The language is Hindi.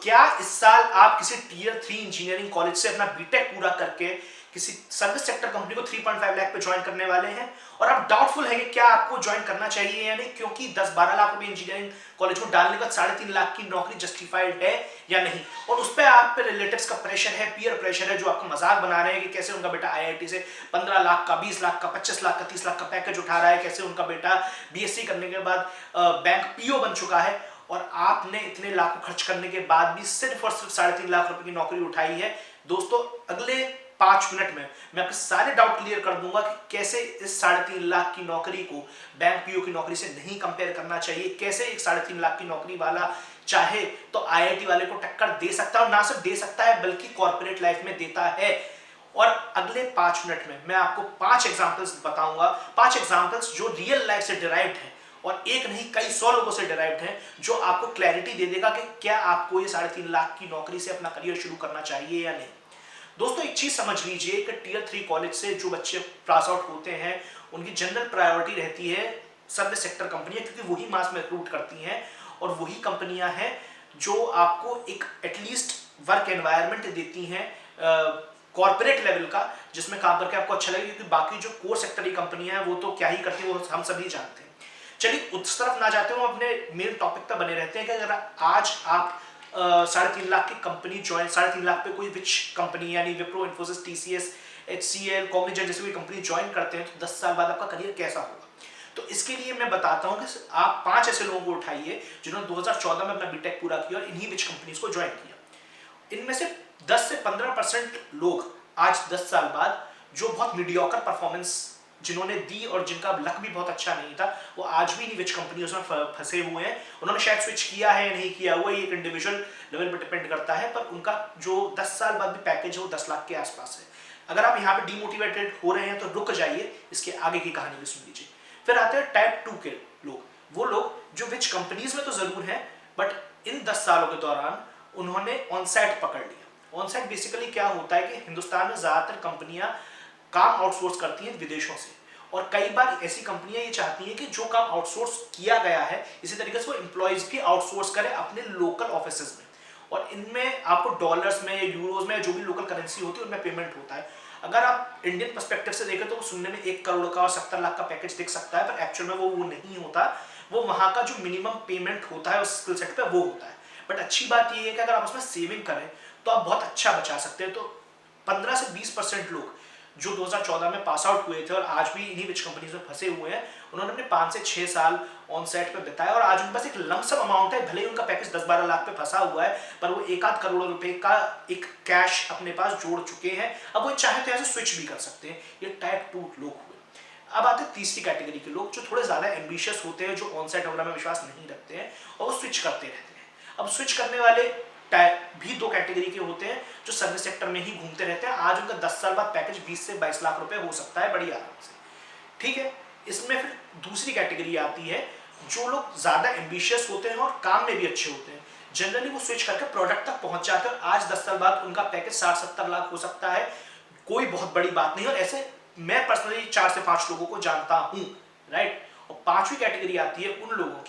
क्या इस साल आप किसी टीयर 3 इंजीनियरिंग कॉलेज से अपना बीटेक पूरा करके किसी सर्विस सेक्टर कंपनी को 3.5 लाख पे ज्वाइन करने वाले हैं और आप डाउटफुल है कि क्या आपको ज्वाइन करना चाहिए या नहीं, क्योंकि 10-12 लाख रुपए इंजीनियरिंग कॉलेज को डालने का 3.5 लाख की नौकरी जस्टिफाइड है या नहीं, और उस पर आप पे रिलेटिव्स का प्रेशर है, पीयर प्रेशर है, जो आपको मजाक बना रहे हैं कि कैसे उनका बेटा आईआईटी से 15 लाख का, 20 लाख का, 25 लाख का, 30 लाख का पैकेज उठा रहा है, कैसे उनका बेटा बीएससी करने के बाद बैंक पीओ बन चुका है, और आपने इतने लाखों खर्च करने के बाद भी सिर्फ और सिर्फ 3.5 लाख रुपए की नौकरी उठाई है। दोस्तों, अगले 5 मिनट में मैं आपके सारे डाउट क्लियर कर दूंगा कि कैसे इस 3.5 लाख की नौकरी को बैंक पीओ की नौकरी से नहीं कंपेयर करना चाहिए, कैसे एक 3.5 लाख की नौकरी वाला चाहे तो आईआईटी वाले को टक्कर दे सकता है, और ना सिर्फ दे सकता है बल्कि कॉर्पोरेट लाइफ में देता है। और अगले 5 मिनट में मैं आपको 5 एग्जांपल्स बताऊंगा, 5 एग्जांपल्स जो रियल लाइफ से डिराइव्ड है, और एक नहीं कई 100 लोगों से डिराइव्ड है, जो आपको क्लैरिटी दे देगा कि क्या आपको ये 3.5 लाख की नौकरी से अपना करियर शुरू करना चाहिए या नहीं। दोस्तों, एक चीज समझ लीजिए कि टीयर 3 कॉलेज से जो बच्चे पास आउट होते हैं उनकी जनरल प्रायोरिटी रहती है सर्विस सेक्टर कंपनियां, क्योंकि वही मास में रिक्रूट करती हैं और वही कंपनियां हैं जो आपको एक एटलीस्ट वर्क एनवायरनमेंट देती हैं कॉर्पोरेट लेवल का, जिसमें काम करके आपको अच्छा लगे, क्योंकि बाकी जो कोर सेक्टर की कंपनियां हैं वो तो क्या ही करती है, वो हम सभी जानते हैं। चलिए उस तरफ ना जाते हो, अपने मेन टॉपिक पर बने रहते हैं कि अगर आज आप 3.5 लाख की कंपनी ज्वाइन, 3.5 लाख पे कोई विच कंपनी यानी Wipro, Infosys, TCS, HCL, Cognizant जैसी कोई कंपनी ज्वाइन करते हैं तो 10 साल बाद आपका करियर कैसा होगा। तो इसके लिए मैं बताता हूं कि आप 5 ऐसे लोगों को उठाइए जिन्होंने 2014 में अपना बीटेक पूरा किया और इन्हीं विच कंपनीज को ज्वाइन किया। इनमें से 10 से 15% लोग आज 10 साल बाद जो बहुत मीडियोकर परफॉर्मेंस जिन्होंने दी और जिनका लक भी बहुत अच्छा नहीं था, वो आज भी विच कंपनियों में फंसे हुए हैं। उन्होंने शायद स्विच किया है या नहीं किया हुआ, ये एक इंडिविजुअल लेवल पर डिपेंड करता है, पर उनका जो 10 साल बाद भी पैकेज है वो 10 लाख के आसपास है। अगर आप यहाँ पे डिमोटिवेटेड हो रहे हैं तो रुक जाइए, इसके आगे की कहानी भी सुन लीजिए। फिर आते हैं टाइप 2 के लोग, वो लोग जो विच कंपनीज में तो जरूर है, बट इन 10 सालों के दौरान उन्होंने ऑनसाइट पकड़ लिया। ऑनसाइट बेसिकली क्या होता है कि हिंदुस्तान में ज्यादातर कंपनियां काम आउटसोर्स करती हैं विदेशों से, और कई बार ऐसी कंपनियां ये चाहती हैं कि जो काम आउटसोर्स किया गया है इसी तरीके से वो एम्प्लॉयज भी आउटसोर्स करें अपने लोकल ऑफिसेज में, और इनमें आपको डॉलर्स में, यूरोज में, जो भी लोकल करेंसी होती है उनमें पेमेंट होता है। अगर आप इंडियन पर्सपेक्टिव से देखें तो वो सुनने में 1 करोड़ का और 70 लाख का पैकेज दिख सकता है, पर एक्चुअल में वो नहीं होता। वो वहां का जो मिनिमम पेमेंट होता है उस स्किल सेट पे वो होता है। बट अच्छी बात ये है कि अगर आप उसमें सेविंग करें तो आप बहुत अच्छा बचा सकते हैं। तो 15 से 20% लोग जो 2014 में पास आउट हुए थे और आज भी इन्हीं विच कंपनीज में फंसे हुए हैं, उन्होंने अपने 5 से 6 साल ऑन सेट पे बिताया और आज उनके पास एक लमसम अमाउंट है। भले ही उनका पैकेज 10-12 लाख पे फंसा हुआ है, पर वो 1-8 करोड़ रुपए का एक कैश अपने पास जोड़ चुके हैं। अब वो चाहे तो ऐसे स्विच भी कर सकते हैं। ये टाइप 2 लोग हुए। अब आते हैं तीसरी कैटेगरी के लोग, जो थोड़े ज्यादा एम्बिशियस होते हैं, जो ऑन साइट वगैरह में विश्वास नहीं रखते हैं और वो स्विच करते रहते हैं। अब स्विच करने वाले भी 2 कैटेगरी के होते हैं जो सर्विस सेक्टर में ही घूमते रहते हैं। आज उनका 10 साल बाद पैकेज 20 से 22 लाख रुपए हो सकता है बड़ी आराम से, ठीक है। इसमें फिर दूसरी कैटेगरी आती है जो लोग ज्यादा एम्बिशियस होते हैं और काम में भी अच्छे होते हैं। जनरली वो स्विच करके प्रोडक्ट तक पहुंच जाते हैं और आज 10 साल बाद उनका पैकेज 60-70 लाख हो सकता है, कोई बहुत बड़ी बात नहीं। और ऐसे मैं पर्सनली 4 से 5 लोगों को जानता हूं, राइट। और 5वीं कैटेगरी आती है उन लोगों की